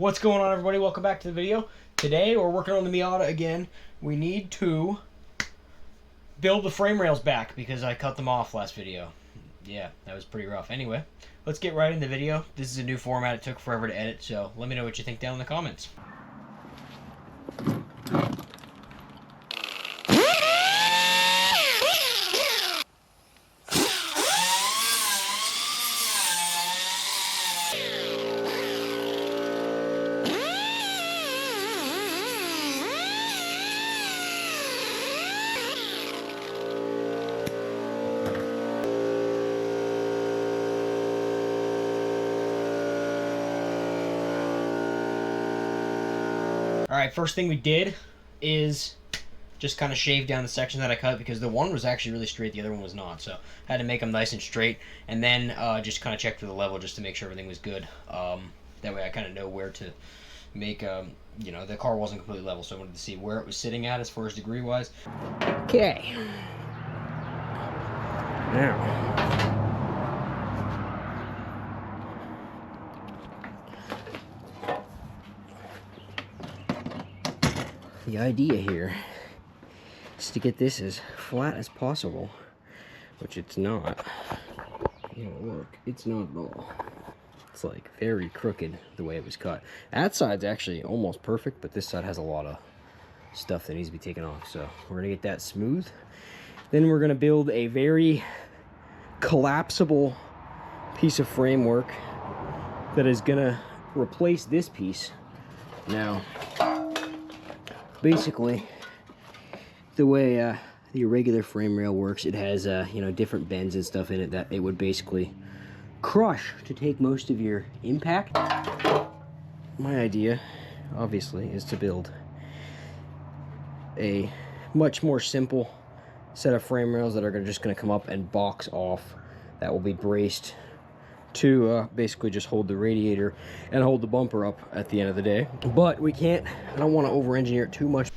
What's going on, everybody? Welcome back to the video. Today we're working on the Miata again. We need to build the frame rails back because I cut them off last video. Yeah, that was pretty rough. Anyway, let's get right in the video. This is a new format. It took forever to edit, so let me know what you think down in the comments. Alright, first thing we did is just kind of shave down the section that I cut because the one was actually really straight, the other one was not. So I had to make them nice and straight, and then just kind of check for the level just to make sure everything was good. That way I kind of know where to make, you know, the car wasn't completely level, so I wanted to see where it was sitting at as far as degree-wise. Okay. Now. The idea here is to get this as flat as possible, which it's not. You know, look, it's not at all. It's like very crooked the way it was cut. That side's actually almost perfect, but this side has a lot of stuff that needs to be taken off. So we're gonna get that smooth. Then we're gonna build a very collapsible piece of framework that is gonna replace this piece. Now, basically, the way the irregular frame rail works, it has you know, different bends and stuff in it that it would basically crush to take most of your impact. My idea, obviously, is to build a much more simple set of frame rails that are just going to come up and box off, that will be braced to basically just hold the radiator and hold the bumper up at the end of the day. But we can't, I don't want to over-engineer it too much.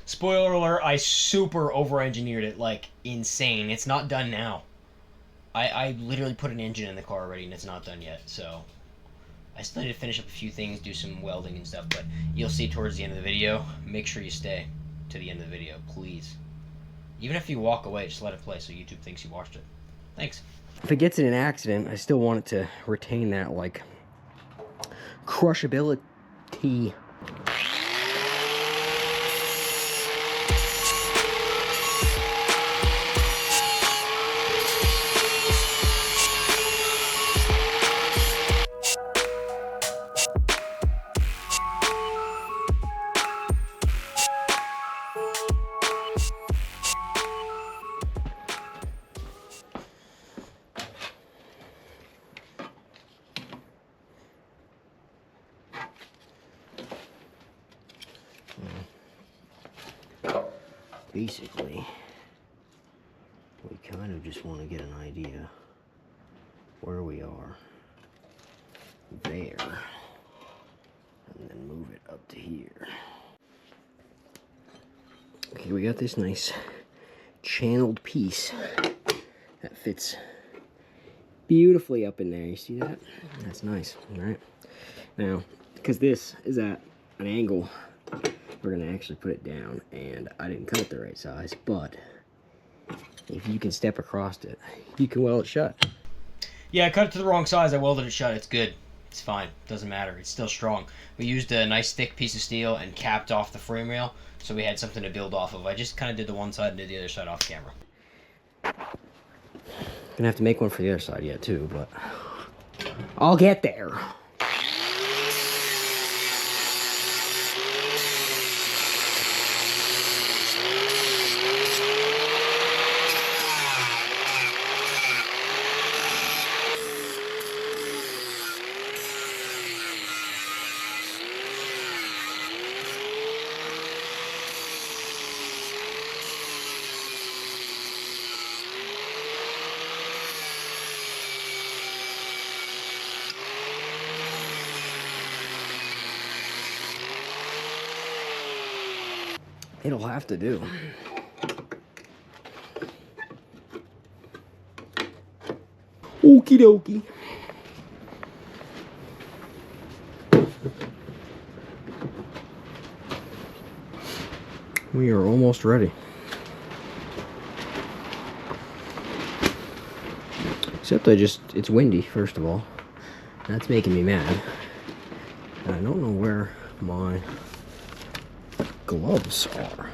Spoiler alert, I super over-engineered it, like insane. It's not done now. I literally put an engine in the car already and it's not done yet, so I still need to finish up a few things, do some welding and stuff, but you'll see towards the end of the video. Make sure you stay to the end of the video, please. Even if you walk away, just let it play so YouTube thinks you watched it. Thanks. If it gets in an accident, I still want it to retain that, like, crushability. Basically, we kind of just want to get an idea where we are there, and then move it up to here. Okay, we got this nice channeled piece that fits beautifully up in there. You see that? That's nice. All right. Now, because this is at an angle, we're gonna actually put it down, and I didn't cut it the right size, but if you can step across it, you can weld it shut. Yeah, I cut it to the wrong size. I welded it shut. It's good. It's fine. Doesn't matter. It's still strong. We used a nice thick piece of steel and capped off the frame rail, so we had something to build off of. I just kind of did the one side and did the other side off camera. Gonna have to make one for the other side yet too, but I'll get there. It'll have to do. Okie dokie. We are almost ready. Except it's windy, first of all. That's making me mad. And I don't know where my gloves are.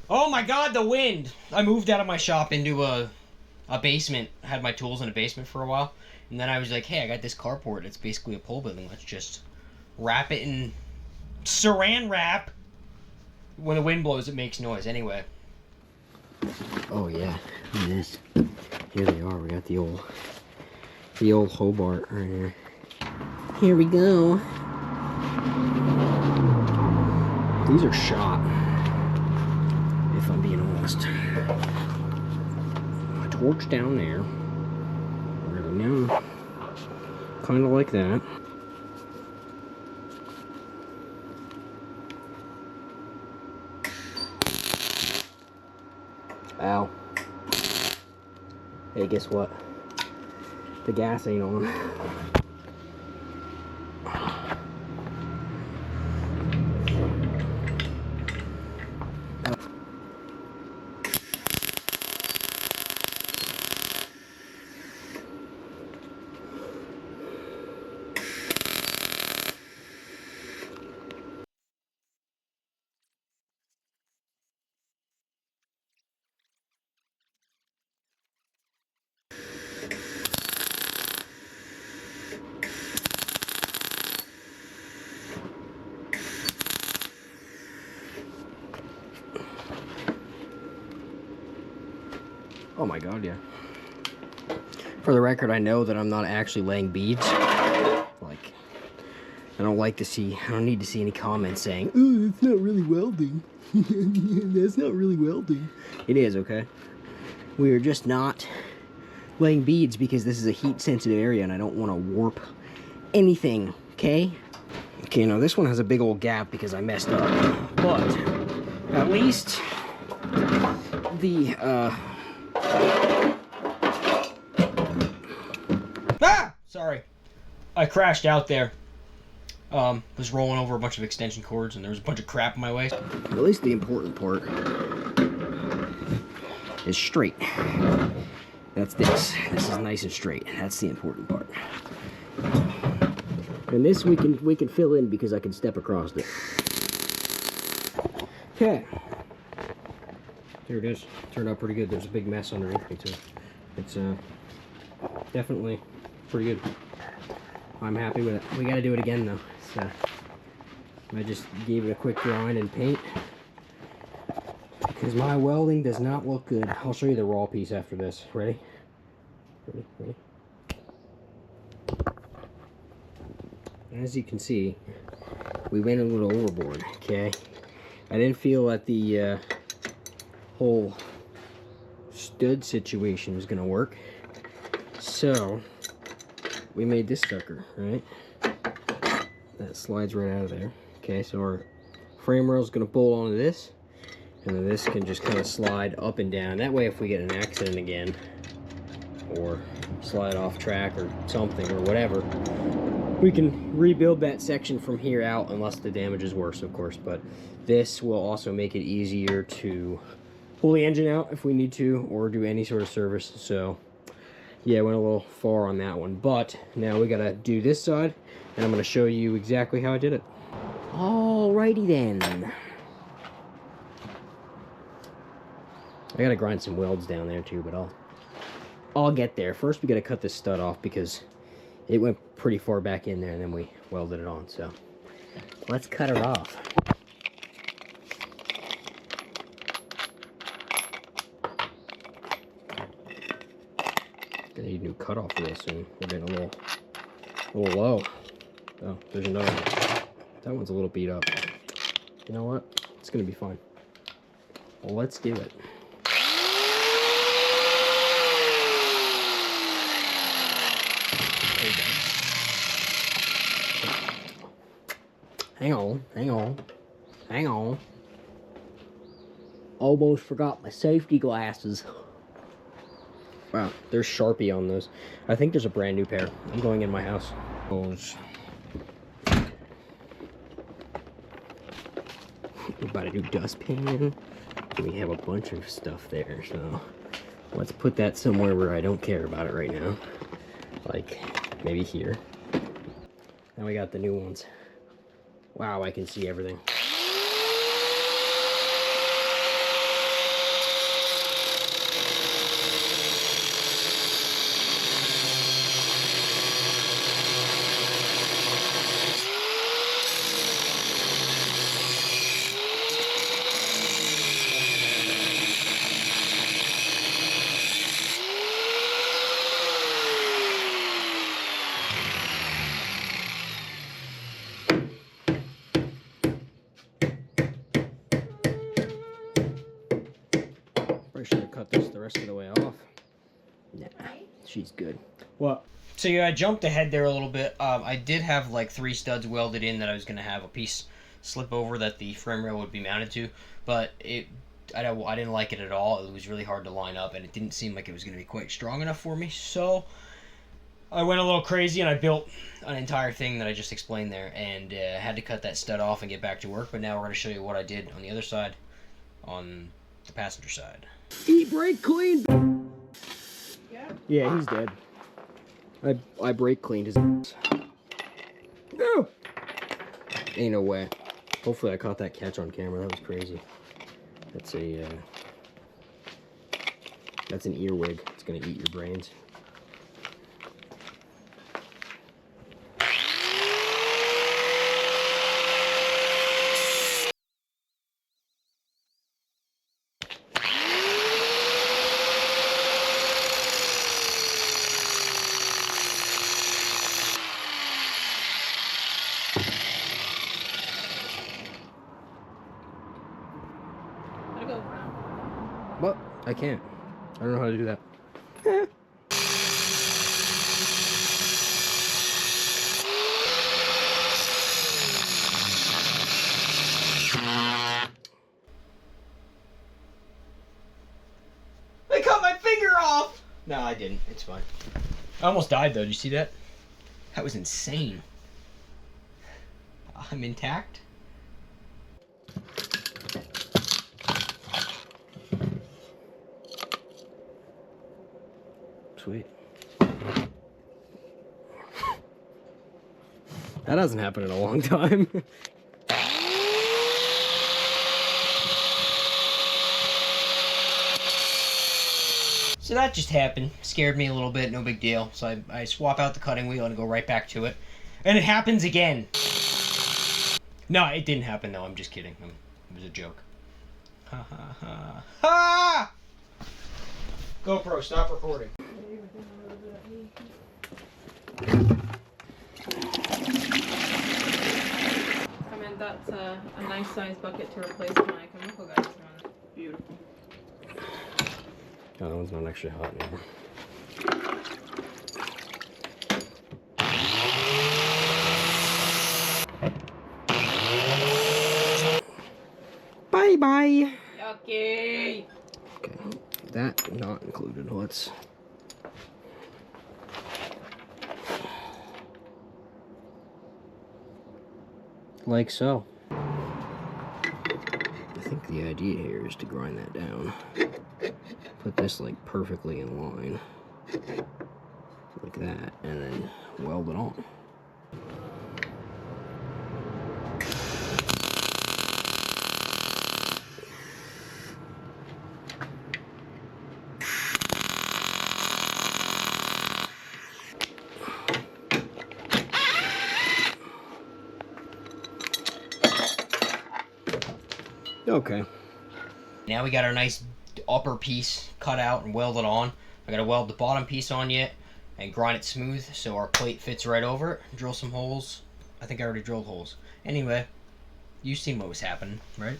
Oh my god, the wind! I moved out of my shop into a basement. I had my tools in a basement for a while. And then I was like, hey, I got this carport. It's basically a pole building. Let's just wrap it in saran wrap. When the wind blows, it makes noise. Anyway. Oh yeah, it is. Here they are. We got the old Hobart right here. Here we go. These are shot, if I'm being honest. My torch down there. Really now, kind of like that. Ow. Hey, guess what? The gas ain't on. Oh my god, yeah. For the record, I know that I'm not actually laying beads. Like, I don't need to see any comments saying, "Oh, that's not really welding." That's not really welding. It is, okay? We are just not laying beads because this is a heat-sensitive area and I don't want to warp anything, okay? Okay, now this one has a big old gap because I messed up. But at least the, sorry. I crashed out there. Was rolling over a bunch of extension cords and there was a bunch of crap in my way. At least the important part is straight. That's this. This is nice and straight. That's the important part. And this we can fill in because I can step across it. Okay. There it is. Turned out pretty good. There's a big mess underneath me too. It's definitely pretty good. I'm happy with it. We gotta do it again though. So I just gave it a quick grind and paint because my welding does not look good. I'll show you the raw piece after this. Ready? Ready? As you can see, we went a little overboard, okay? I didn't feel that the whole stud situation was gonna work. So we made this sucker, right? That slides right out of there. Okay, so our frame rail is gonna bolt onto this, and then this can just kind of slide up and down. That way if we get an accident again, or slide off track or something or whatever, we can rebuild that section from here out, unless the damage is worse, of course. But this will also make it easier to pull the engine out if we need to, or do any sort of service. So yeah, went a little far on that one, but now we gotta do this side, and I'm gonna show you exactly how I did it. Alrighty then. I gotta grind some welds down there too, but I'll get there. First we gotta cut this stud off because it went pretty far back in there and then we welded it on, so let's cut it off. Gonna need a new cutoff for this soon. We're getting a little low. Oh, there's another one. That one's a little beat up. You know what? It's gonna be fine. Well, let's do it. Hang on. Almost forgot my safety glasses. Wow, there's Sharpie on those. I think there's a brand new pair. I'm going in my house. We bought a new dustpan, and we have a bunch of stuff there, so let's put that somewhere where I don't care about it right now. Like, maybe here. Then we got the new ones. Wow, I can see everything. I should have cut this the rest of the way off. Nah, she's good. What? So yeah, I jumped ahead there a little bit. I did have like 3 studs welded in that I was going to have a piece slip over that the frame rail would be mounted to, but I didn't like it at all. It was really hard to line up, and it didn't seem like it was going to be quite strong enough for me, so I went a little crazy and I built an entire thing that I just explained there, and had to cut that stud off and get back to work. But now we're going to show you what I did on the other side, on the passenger side. Brake clean. Yeah, he's dead. I brake cleaned his ass. No! Ain't no way. Hopefully I caught that catch on camera. That was crazy. That's that's an earwig. It's gonna eat your brains. Well, I can't. I don't know how to do that. I cut my finger off! No, I didn't. It's fine. I almost died, though. Did you see that? That was insane. I'm intact. Sweet. That hasn't happened in a long time. So that just happened. Scared me a little bit, no big deal. So I swap out the cutting wheel and go right back to it. And it happens again. No, it didn't happen though. I'm just kidding. It was a joke. Ha ha ha. Ha! GoPro, stop recording. I mean, that's a nice size bucket to replace my chemical guys on. Beautiful. Oh, that one's not actually hot anymore. Bye bye. Yucky. Okay, that not included. Let's. Like so. I think the idea here is to grind that down. Put this like perfectly in line. Like that, and then weld it on. Okay. Now we got our nice upper piece cut out and welded on. I gotta weld the bottom piece on yet and grind it smooth so our plate fits right over it. Drill some holes. I think I already drilled holes. Anyway, you've seen what was happening, right?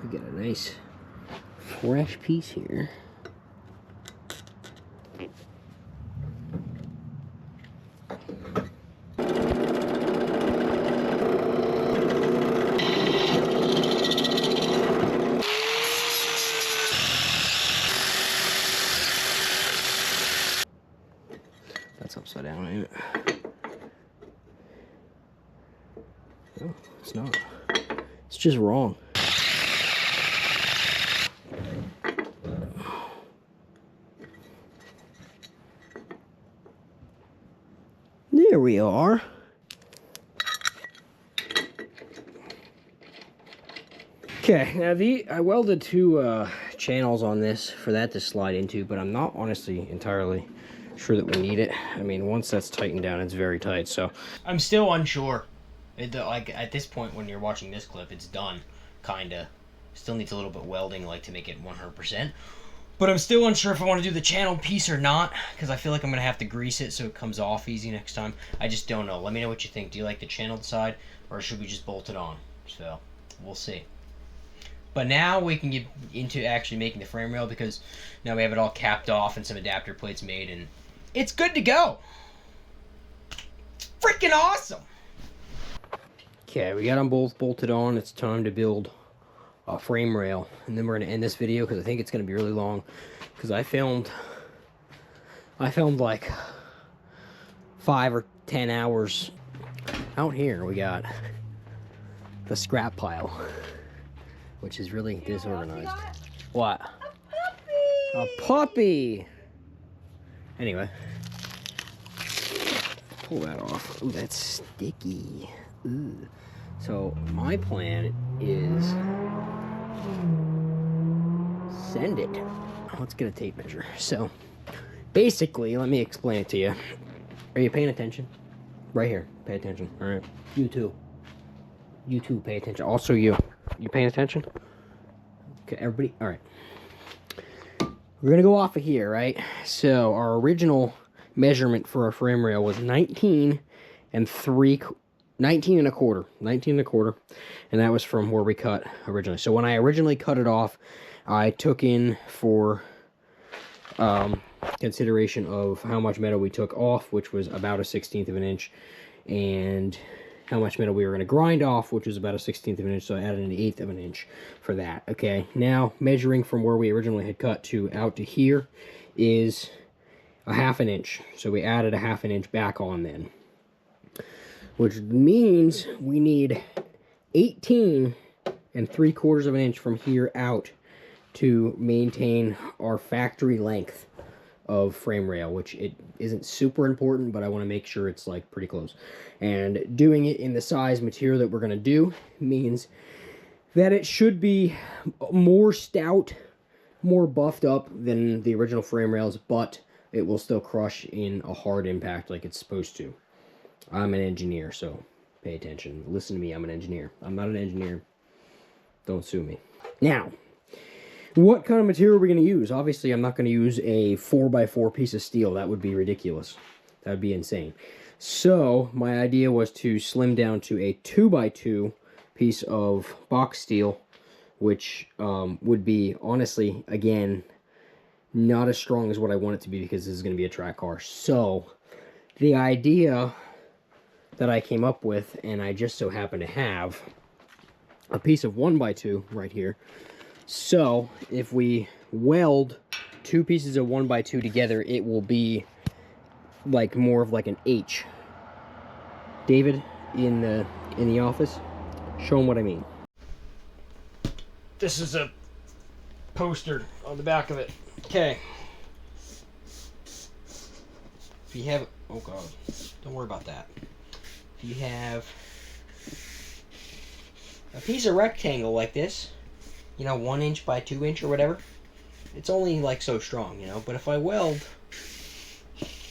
We got a nice fresh piece here. No, it's not. It's just wrong. There we are. Okay, now I welded two channels on this for that to slide into, but I'm not honestly entirely sure that we need it. I mean, once that's tightened down, it's very tight, so. I'm still unsure. Like, at this point, when you're watching this clip, it's done, kinda. Still needs a little bit welding, like, to make it 100%. But I'm still unsure if I want to do the channel piece or not, because I feel like I'm going to have to grease it so it comes off easy next time. I just don't know. Let me know what you think. Do you like the channeled side, or should we just bolt it on? So, we'll see. But now we can get into actually making the frame rail, because now we have it all capped off and some adapter plates made, and it's good to go. Freaking awesome! Okay, we got them both bolted on. It's time to build a frame rail, and then we're going to end this video because I think it's going to be really long, because I filmed like 5 or 10 hours. Out here we got the scrap pile, which is really disorganized. What? A puppy! A puppy! Anyway. Pull that off. Ooh, that's sticky. Ooh. So, my plan is send it. Let's get a tape measure. So, basically, let me explain it to you. Are you paying attention? Right here. Pay attention. All right. You too. You too, pay attention. Also you. You paying attention? Okay, everybody? All right. We're going to go off of here, right? So, our original measurement for our frame rail was 19 and a quarter, and that was from where we cut originally. So when I originally cut it off, I took in for consideration of how much metal we took off, which was about a 1/16 of an inch, and how much metal we were going to grind off, which was about a 1/16 of an inch, so I added an 1/8 of an inch for that. Okay, now measuring from where we originally had cut to out to here is a 1/2 inch, so we added a 1/2 inch back on then, which means we need 18 3/4 of an inch from here out to maintain our factory length of frame rail, which it isn't super important, but I want to make sure it's like pretty close. And doing it in the size material that we're going to do means that it should be more stout, more buffed up than the original frame rails, but it will still crush in a hard impact like it's supposed to. I'm an engineer, so pay attention. Listen to me, I'm an engineer. I'm not an engineer. Don't sue me. Now, what kind of material are we going to use? Obviously, I'm not going to use a 4x4 piece of steel. That would be ridiculous. That would be insane. So, my idea was to slim down to a 2x2 piece of box steel, which would be, honestly, again, not as strong as what I want it to be, because this is going to be a track car. So, the idea that I came up with, and I just so happen to have a piece of 1x2 right here. So if we weld two pieces of 1x2 together, it will be like more of like an H. David, in the office, show him what I mean. This is a poster on the back of it. Okay. If you have, oh god, don't worry about that. If you have a piece of rectangle like this, you know, 1 inch by 2 inch or whatever, it's only like so strong, you know. But if I weld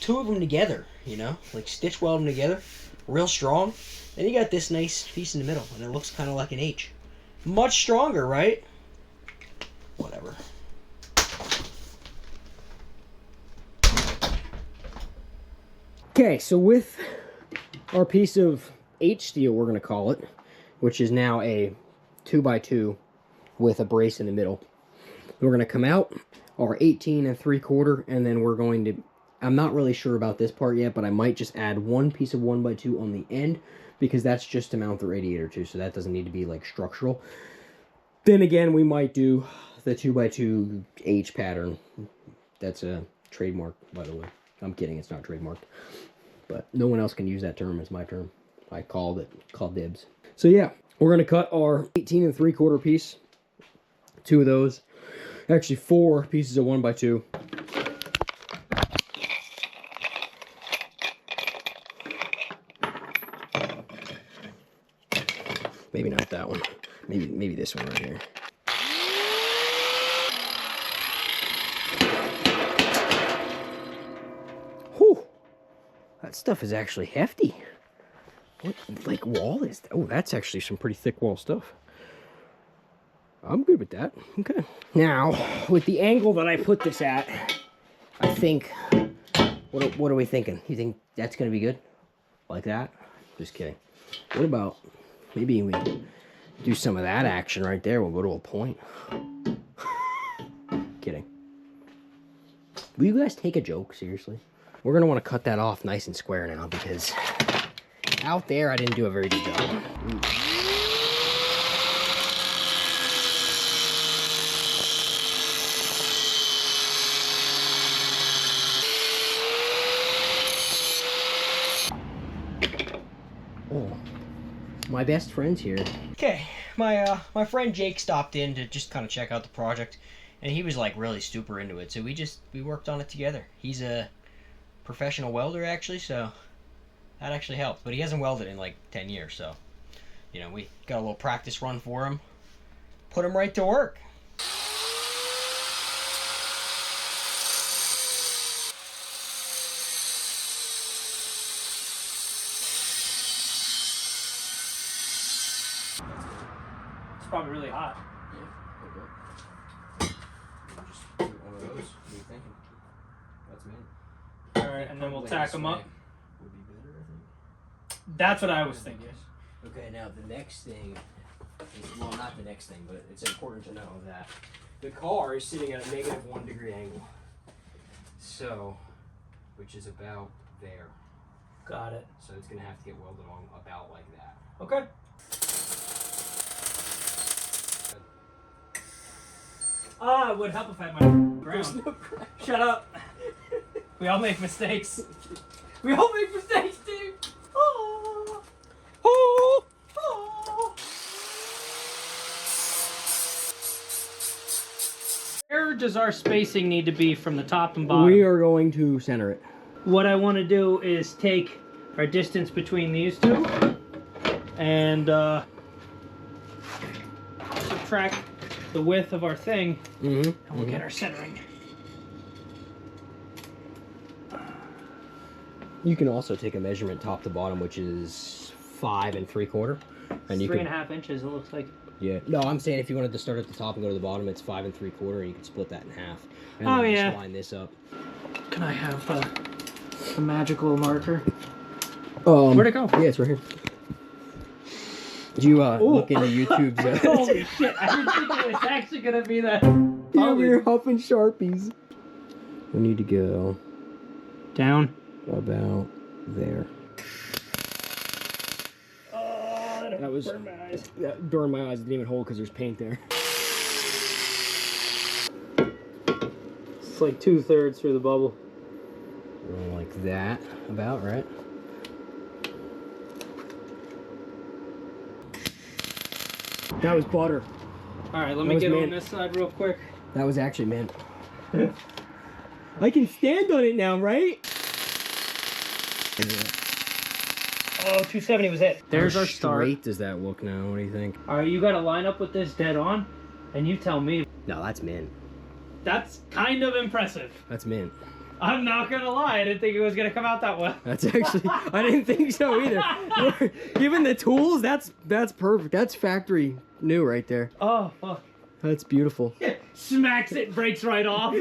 two of them together, you know, like stitch weld them together real strong, then you got this nice piece in the middle, and it looks kind of like an H. Much stronger, right? Whatever. Okay, so with our piece of H steel, we're going to call it, which is now a 2x2 with a brace in the middle. We're going to come out our 18 3/4, and then we're going to, I'm not really sure about this part yet, but I might just add one piece of 1x2 on the end, because that's just to mount the radiator too, so that doesn't need to be like structural. Then again, we might do the 2x2 H pattern. That's a trademark, by the way. I'm kidding, it's not trademarked. But no one else can use that term as my term. I called dibs. So yeah, we're gonna cut our 18 3/4 piece. 2 of those. Actually 4 pieces of 1x2. Maybe not that one. Maybe this one right here. Whew. That stuff is actually hefty. What like wall is that? Oh, that's actually some pretty thick wall stuff. I'm good with that. Okay. Now, with the angle that I put this at, I think, what are we thinking? You think that's gonna be good? Like that? Just kidding. What about, maybe we do some of that action right there. We'll go to a point. Kidding. Will you guys take a joke, seriously? We're gonna wanna cut that off nice and square now because out there I didn't do a very good job. Ooh. Oh, my best friend's here. Okay, my friend Jake stopped in to just kind of check out the project, and he was like really super into it. So we worked on it together. He's a professional welder actually, so that actually helped. But he hasn't welded in like 10 years, so you know we got a little practice run for him. Put him right to work. It's probably really hot. Yeah, just one of those. What are you thinking? That's me. Alright, and then we'll tack them up. Would be better, I think. That's what I was thinking. Okay, now the next thing is, well, not the next thing, but it's important to know that the car is sitting at a -1 degree angle. So, which is about there. Got it. So it's gonna have to get welded on about like that. Okay. It would help if I had my ground. Shut up. We all make mistakes. We all make mistakes, dude. Oh. Oh. Oh. Where does our spacing need to be from the top and bottom? We are going to center it. What I want to do is take our distance between these two and subtract the width of our thing, and we'll get our centering. You can also take a measurement top to bottom, which is 5 3/4, and you 3.5 inches. It looks like. Yeah. No, I'm saying if you wanted to start at the top and go to the bottom, it's 5 3/4, and you can split that in half. And Oh, then yeah. just line this up. Can I have a magical marker? Where'd it go? Yeah, it's right here. Did you look into YouTube's? Holy shit! I didn't think it was actually gonna be that. Yeah, we were huffing Sharpies. We need to go Down. about there. Oh, That was burn my eyes. that burned my eyes. It didn't even hold because there's paint there. It's like 2/3 through the bubble. Like that, about right. That was butter. All right, let That me was get mint. on this side real quick. That was actually mint. I can stand on it now, right? Oh, 270 was it. There's How our start. straight does that look now? What do you think? All right, you got to line up with this dead on, and you tell me. No, that's mint. That's kind of impressive. That's mint. I'm not gonna lie, I didn't think it was gonna come out that well. That's actually, I didn't think so either. Given the tools, that's perfect. That's factory new right there. Oh, fuck. That's beautiful. Smacks it, breaks right off.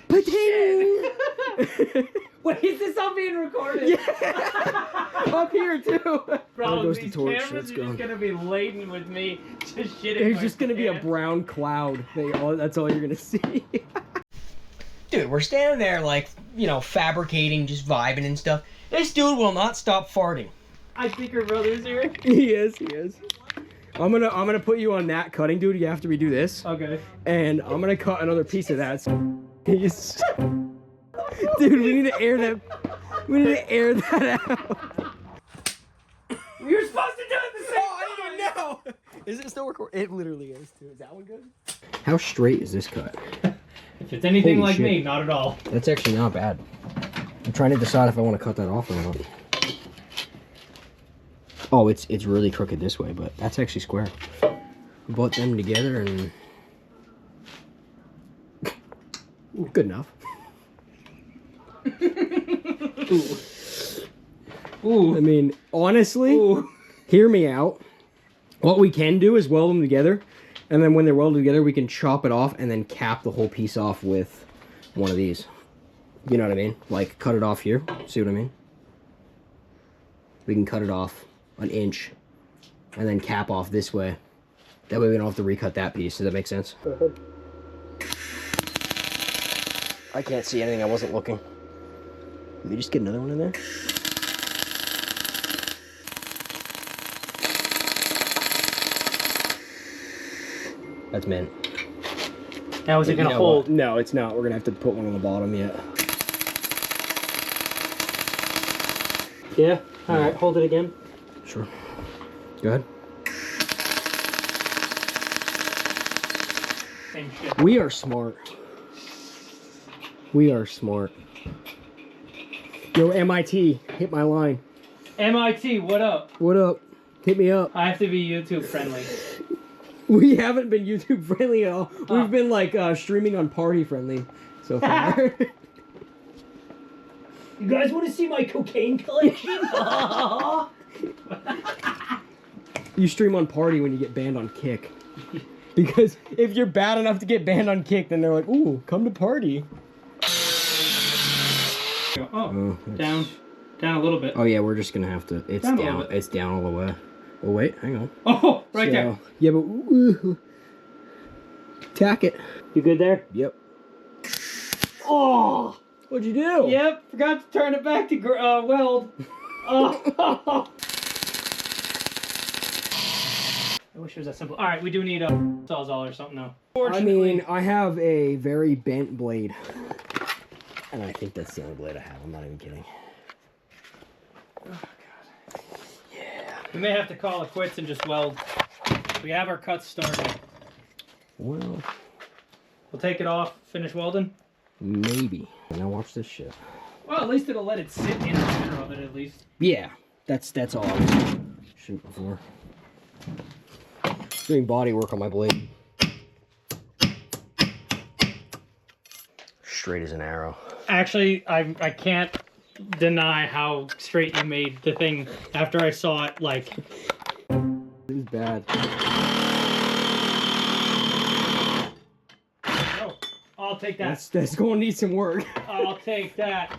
Potato! Wait, is this all being recorded? Yeah! Up here too. Bro, There goes these the torch. cameras Let's are go. just gonna be laden with me just shitting. There's my just gonna be a pants. brown cloud. That's all you're gonna see. Dude, we're standing there like, you know, fabricating, just vibing and stuff. This dude will not stop farting. I think her brother's here. He is. I'm gonna put you on that cutting, dude. You have to redo this. Okay. And I'm gonna cut another piece of that. He's... Dude, we need to air that. We need to air that out. You're supposed to do it the same No! Is it still recording? It literally is, too. Is that one good? How straight is this cut? If it's anything Holy like shit. me, not at all. That's actually not bad. I'm trying to decide if I want to cut that off or not. Oh, it's really crooked this way, but that's actually square. Butt them together and... Good enough. Ooh. Ooh. I mean, honestly, Ooh. hear me out. What we can do is weld them together, and then when they're welded together, we can chop it off and then cap the whole piece off with one of these. You know what I mean? Like, cut it off here. See what I mean? We can cut it off an inch and then cap off this way. That way we don't have to recut that piece. Does that make sense? I can't see anything. I wasn't looking. Let me just get another one in there. That's mint. Now is it gonna hold? No, it's not. We're gonna have to put one on the bottom yet. Yeah. All right. Hold it again. Sure. Go ahead. Same shit. We are smart. We are smart. Yo, MIT, hit my line. MIT, what up? What up? Hit me up. I have to be YouTube friendly. We haven't been YouTube friendly at all. We've been like streaming on party friendly so far. You guys want to see my cocaine collection? You stream on party when you get banned on Kick. Because if you're bad enough to get banned on Kick, then they're like, ooh, come to party. Oh, down a little bit. Oh yeah, we're just gonna have to. It's Down a little down. bit. It's down all the way. Oh wait, hang on. Oh, right there. Yeah, but ooh, tack it. You good there? Yep. Oh. What'd you do? Yep. Forgot to turn it back to weld. Oh. I wish it was that simple. All right, we do need a sawzall or something now. I mean, I have a very bent blade. And I think that's the only blade I have. I'm not even kidding. Oh, God. Yeah. We may have to call it quits and just weld. We have our cuts started. Well, We'll take it off, finish welding. maybe. Now watch this shit. Well, at least it'll let it sit in the center of it at least. Yeah, that's all I was shooting for. Doing body work on my blade. Straight as an arrow. Actually, I can't deny how straight you made the thing after I saw it, like... It was bad. Oh, I'll take that. That's going to need some work. I'll take that.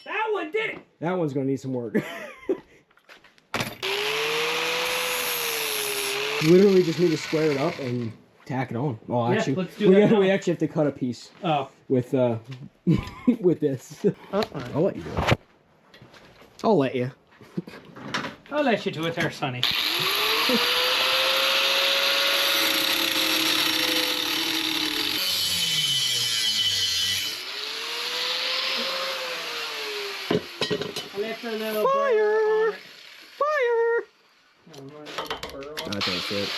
That one did it! That one's going to need some work. Literally just need to square it up and tack it on. Well, actually, let's do that now. we actually have to cut a piece Oh. with with this. That's fine. I'll let you do it. I'll let you. I'll let you do it there, Sonny. Left a little burr on it. Fire! Oh, That's it.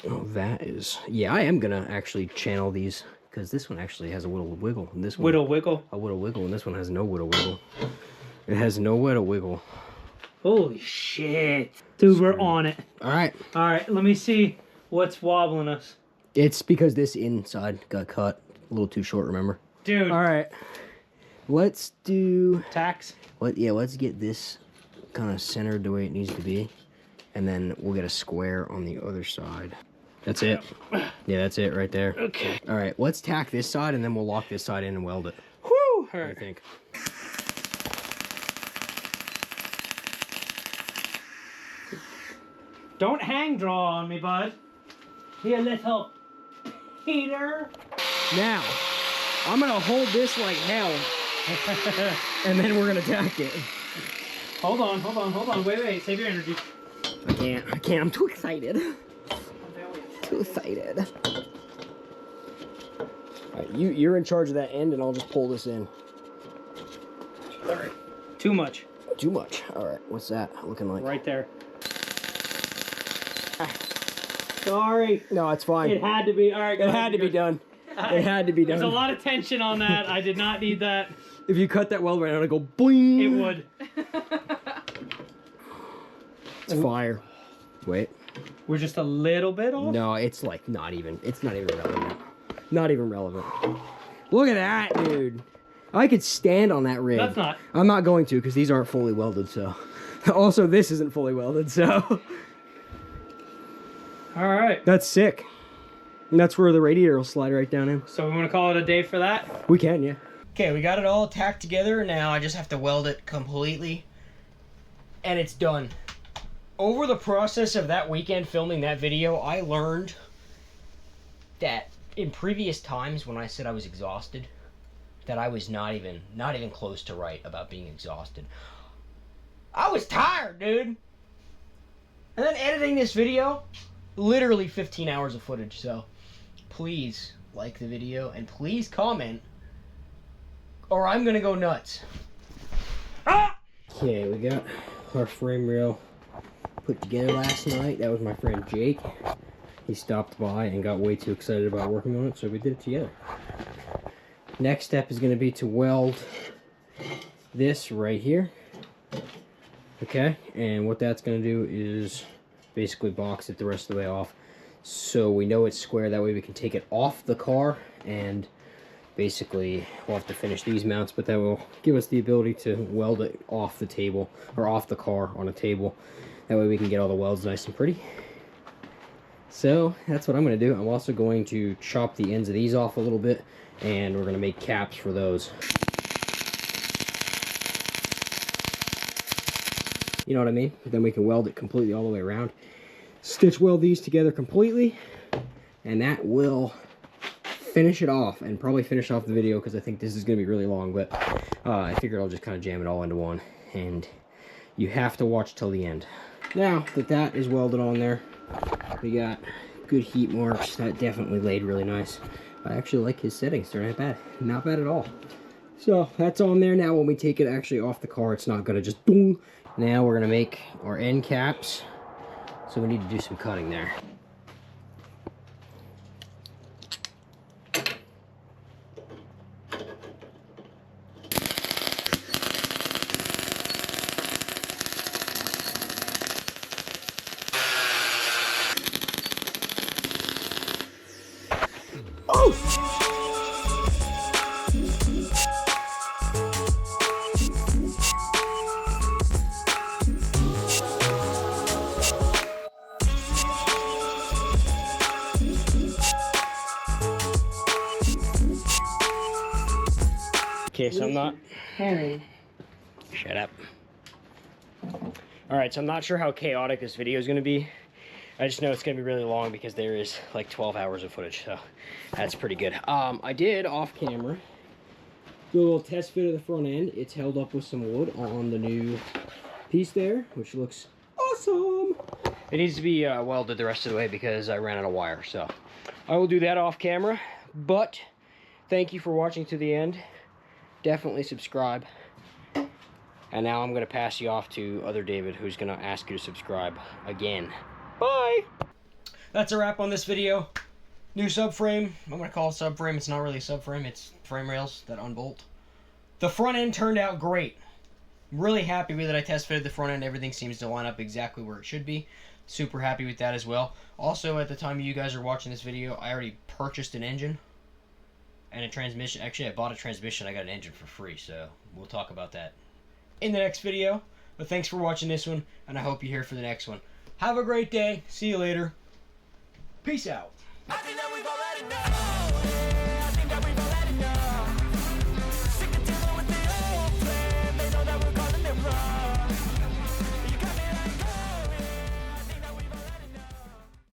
Oh, that is... Yeah, I am gonna actually channel these, because this one actually has a little wiggle. And this one... Whittle wiggle. A little wiggle, and this one has no little wiggle. It has nowhere to wiggle. Holy shit. Dude, we're on it. Alright. Alright, let me see what's wobbling us. It's because this inside got cut a little too short, remember? Dude. Alright. Let's do... Tax. Let's get this kind of centered the way it needs to be. And then we'll get a square on the other side. That's it. Yeah, that's it right there. Okay. Alright, let's tack this side and then we'll lock this side in and weld it. Whew. I think. Don't hang draw on me, bud. Here, little Peter. Now, I'm gonna hold this like hell. And then we're gonna tack it. Hold on. Wait. Save your energy. I can't. I'm too excited. Too excited. Alright, you're in charge of that end and I'll just pull this in. Alright. Too much. Too much. All right, what's that looking like? Right there. Sorry. No, it's fine. It had to be. All right, It had to be done. It had to be done. There's a lot of tension on that. I did not need that. If you cut that weld right now, it'd go boing. It would. It's fire. Wait. We're just a little bit off? No, it's like not even relevant. Not even relevant. Look at that, dude. I could stand on that rig. That's not. I'm not going to because these aren't fully welded, so. Also, this isn't fully welded, so. All right. That's sick. And that's where the radiator will slide right down in. So we want to call it a day for that? We can, yeah. Okay, we got it all tacked together. Now I just have to weld it completely. And it's done. Over the process of that weekend filming that video, I learned that in previous times when I said I was exhausted, that I was not even close to right about being exhausted. I was tired, dude. And then editing this video, literally 15 hours of footage, so please like the video and please comment or I'm gonna go nuts. Ah! Okay, we got our frame rail put together last night. That was my friend Jake. He stopped by and got way too excited about working on it, so we did it together. Next step is going to be to weld this right here. Okay, and what that's going to do is basically box it the rest of the way off so we know it's square. That way we can take it off the car, and basically we'll have to finish these mounts, but that will give us the ability to weld it off the table or off the car on a table. That way we can get all the welds nice and pretty. So that's what I'm going to do. I'm also going to chop the ends of these off a little bit, and we're going to make caps for those. You know what I mean? Then we can weld it completely all the way around. Stitch weld these together completely, and that will finish it off, and probably finish off the video because I think this is going to be really long, but I figured I'll just kind of jam it all into one, and you have to watch till the end. Now that that is welded on there, we got good heat marks. That definitely laid really nice. I actually like his settings. They're not bad. Not bad at all. So that's on there. Now when we take it actually off the car, it's not going to just boom. Now we're going to make our end caps. So we need to do some cutting there. Okay, so I'm not... Shut up. Alright, so I'm not sure how chaotic this video is going to be. I just know it's going to be really long because there is like 12 hours of footage, so that's pretty good. I did, off camera, do a little test fit of the front end. It's held up with some wood on the new piece there, which looks awesome. It needs to be welded the rest of the way because I ran out of wire, so I will do that off camera. But thank you for watching to the end. Definitely subscribe. And now I'm going to pass you off to other David, who's going to ask you to subscribe again. Bye! That's a wrap on this video. New subframe. I'm going to call it subframe. It's not really a subframe. It's frame rails that unbolt. The front end turned out great. I'm really happy with it. I test fitted the front end. Everything seems to line up exactly where it should be. Super happy with that as well. Also, at the time you guys are watching this video, I already purchased an engine and a transmission. Actually, I bought a transmission. I got an engine for free, so we'll talk about that in the next video. But thanks for watching this one, and I hope you're here for the next one. Have a great day. See you later. Peace out.